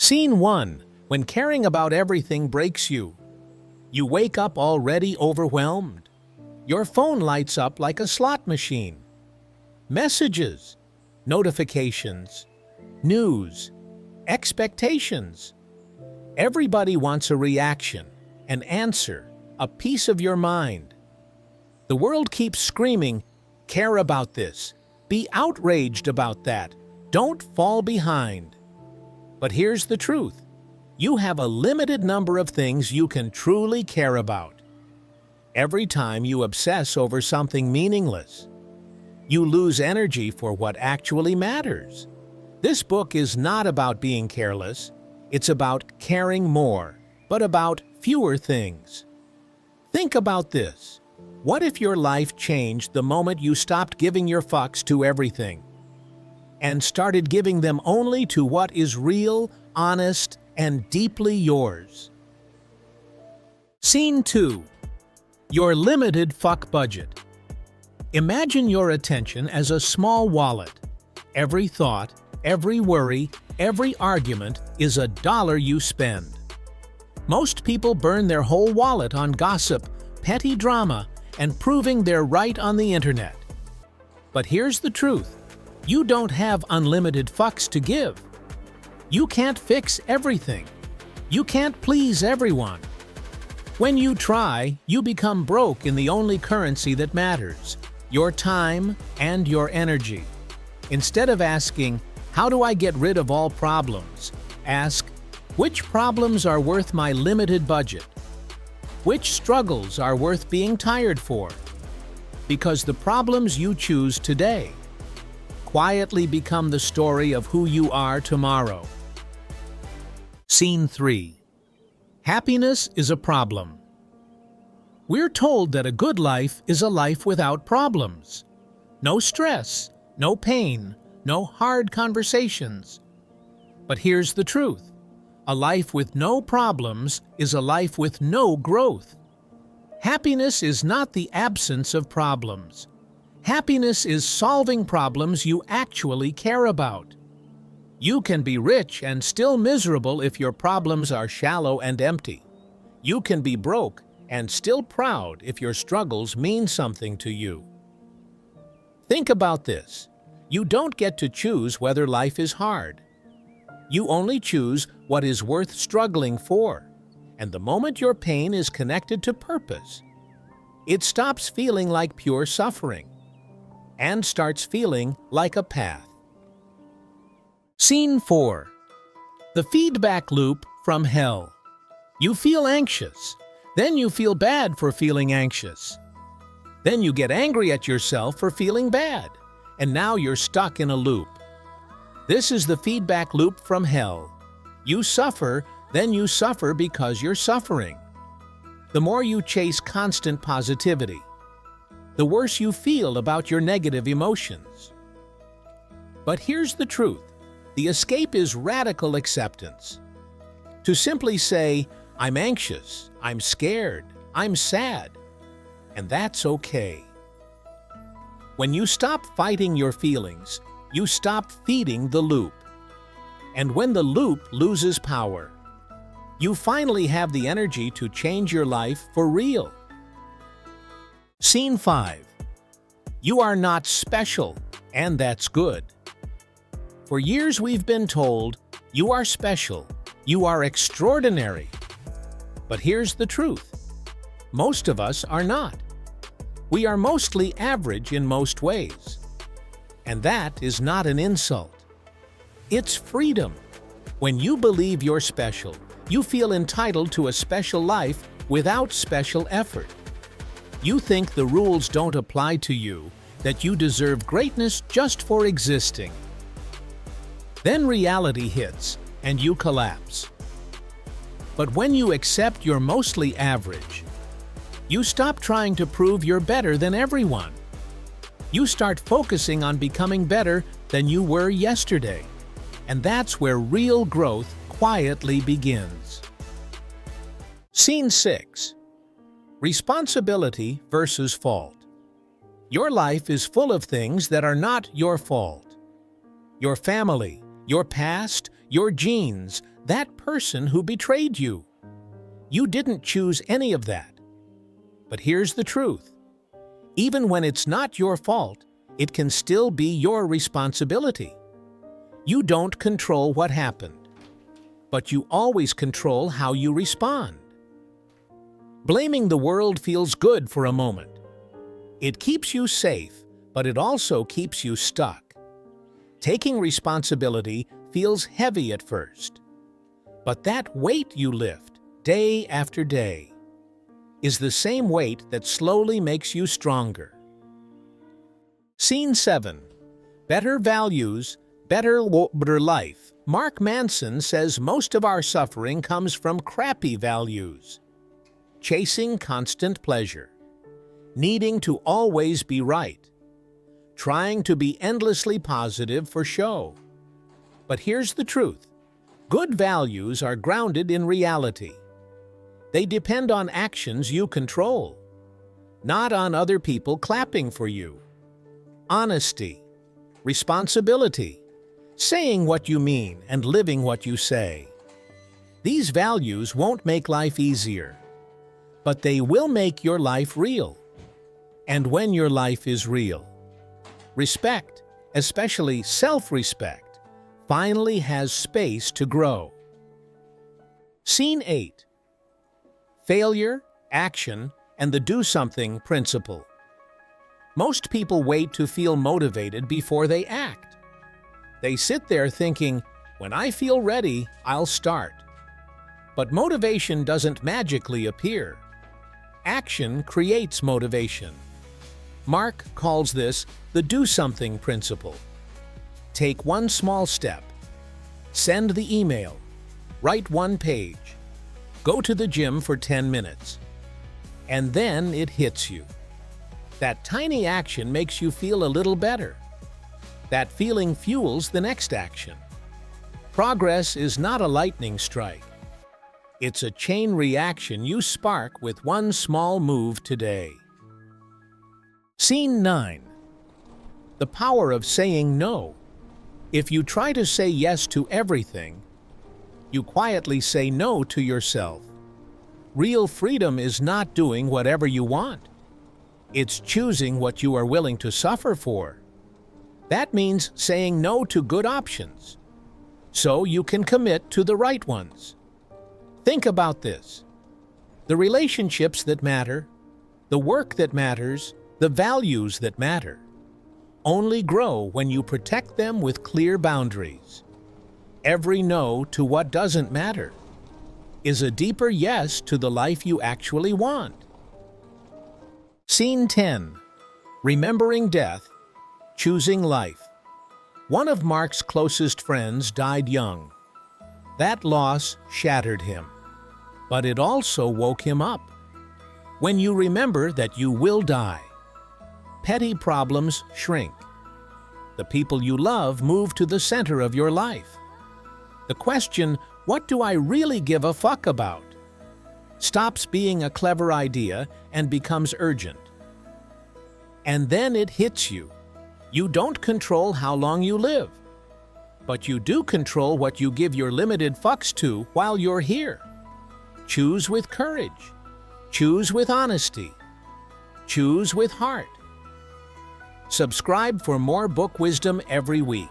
Scene 1. When caring about everything breaks you. You wake up already overwhelmed. Your phone lights up like a slot machine. Messages, notifications, news, expectations. Everybody wants a reaction, an answer, a piece of your mind. The world keeps screaming, care about this, be outraged about that, don't fall behind. But here's the truth. You have a limited number of things you can truly care about. Every time you obsess over something meaningless, you lose energy for what actually matters. This book is not about being careless. It's about caring more, but about fewer things. Think about this. What if your life changed the moment you stopped giving your fucks to everything and started giving them only to what is real, honest, and deeply yours? Scene 2. Your limited fuck budget. Imagine your attention as a small wallet. Every thought, every worry, every argument is $1 you spend. Most people burn their whole wallet on gossip, petty drama, and proving they're right on the internet. But here's the truth. You don't have unlimited fucks to give. You can't fix everything. You can't please everyone. When you try, you become broke in the only currency that matters, your time and your energy. Instead of asking, how do I get rid of all problems? Ask, which problems are worth my limited budget? Which struggles are worth being tired for? Because the problems you choose today quietly become the story of who you are tomorrow. Scene 3. Happiness is a problem. We're told that a good life is a life without problems. No stress, no pain, no hard conversations. But here's the truth. A life with no problems is a life with no growth. Happiness is not the absence of problems. Happiness is solving problems you actually care about. You can be rich and still miserable if your problems are shallow and empty. You can be broke and still proud if your struggles mean something to you. Think about this. You don't get to choose whether life is hard. You only choose what is worth struggling for. And the moment your pain is connected to purpose, it stops feeling like pure suffering and starts feeling like a path. Scene 4. The feedback loop from hell. You feel anxious. Then you feel bad for feeling anxious. Then you get angry at yourself for feeling bad. And now you're stuck in a loop. This is the feedback loop from hell. You suffer, then you suffer because you're suffering. The more you chase constant positivity, the worse you feel about your negative emotions. But here's the truth. The escape is radical acceptance. To simply say, I'm anxious, I'm scared, I'm sad, and that's okay. When you stop fighting your feelings, you stop feeding the loop. And when the loop loses power, you finally have the energy to change your life for real. Scene 5. You are not special, and that's good. For years we've been told, you are special, you are extraordinary. But here's the truth. Most of us are not. We are mostly average in most ways. And that is not an insult. It's freedom. When you believe you're special, you feel entitled to a special life without special effort. You think the rules don't apply to you, that you deserve greatness just for existing. Then reality hits, and you collapse. But when you accept you're mostly average, you stop trying to prove you're better than everyone. You start focusing on becoming better than you were yesterday. And that's where real growth quietly begins. Scene 6. Responsibility versus fault. Your life is full of things that are not your fault. Your family, your past, your genes, that person who betrayed you. You didn't choose any of that. But here's the truth. Even when it's not your fault, it can still be your responsibility. You don't control what happened, but you always control how you respond. Blaming the world feels good for a moment. It keeps you safe, but it also keeps you stuck. Taking responsibility feels heavy at first, but that weight you lift day after day is the same weight that slowly makes you stronger. Scene 7. Better values, better life. Mark Manson says most of our suffering comes from crappy values. Chasing constant pleasure. Needing to always be right. Trying to be endlessly positive for show. But here's the truth. Good values are grounded in reality. They depend on actions you control, not on other people clapping for you. Honesty, responsibility, saying what you mean and living what you say. These values won't make life easier, but they will make your life real. And when your life is real, respect, especially self-respect, finally has space to grow. Scene 8. Failure, action, and the do-something principle. Most people wait to feel motivated before they act. They sit there thinking, when I feel ready, I'll start. But motivation doesn't magically appear. Action creates motivation. Mark calls this the do-something principle. Take one small step. Send the email. Write one page. Go to the gym for 10 minutes. And then it hits you. That tiny action makes you feel a little better. That feeling fuels the next action. Progress is not a lightning strike. It's a chain reaction you spark with one small move today. Scene 9. The power of saying no. If you try to say yes to everything, you quietly say no to yourself. Real freedom is not doing whatever you want. It's choosing what you are willing to suffer for. That means saying no to good options, so you can commit to the right ones. Think about this. The relationships that matter, the work that matters, the values that matter, only grow when you protect them with clear boundaries. Every no to what doesn't matter is a deeper yes to the life you actually want. Scene 10. Remembering death, choosing life. One of Mark's closest friends died young. That loss shattered him, but it also woke him up. When you remember that you will die, petty problems shrink. The people you love move to the center of your life. The question, what do I really give a fuck about, stops being a clever idea and becomes urgent. And then it hits you. You don't control how long you live, but you do control what you give your limited fucks to while you're here. Choose with courage. Choose with honesty. Choose with heart. Subscribe for more book wisdom every week.